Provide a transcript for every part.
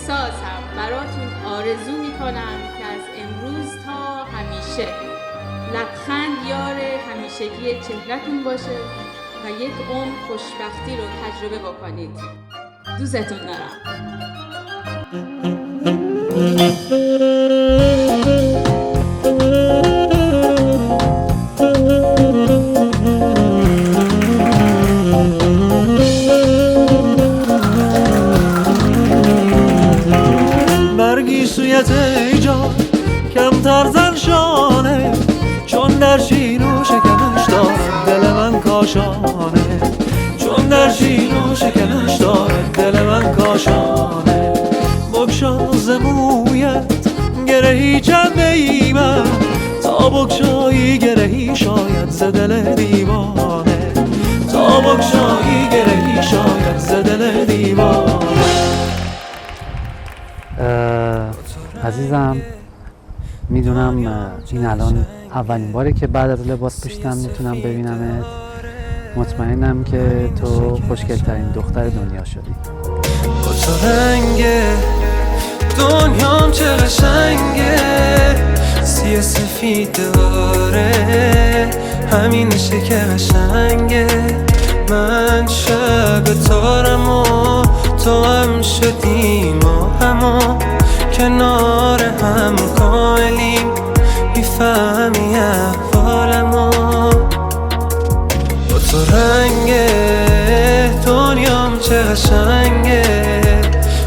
احساسم براتون آرزو میکنم که از امروز تا همیشه لبخند یار همیشگی چهره‌تون باشه و یک عمر خوشبختی رو تجربه بکنید. دوستتون دارم. برگیسویت ایجاد کمتر زن شانه، چون در شیر و شکنش دارد دل من کاشانه، چون در شیر و شکنش دارد دل من کاشانه. بگشا ز مویت گرهی چند ایمن، تا بگشایی گرهی شاید ز دل دیوانه، تا بگشایی گرهی شاید ز دل دیوانه. عزیزم، میدونم این الان اولین باره که بعد از لباس پوشیدن میتونم ببینمت. مطمئنم که تو خوشگلترین دختر دنیا شدی. با تو رنگ دنیام چه قشنگه، سیاه سفید داره همینشه که قشنگه. من شب تارم و تو هم شدیم و همون کنار هم کاملیم، میفهمی احوالمو. با تو رنگ دنیام چه قشنگه،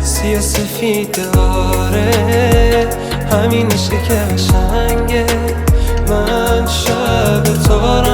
سیاه سفید داره همینشه که قشنگه. من شب تارم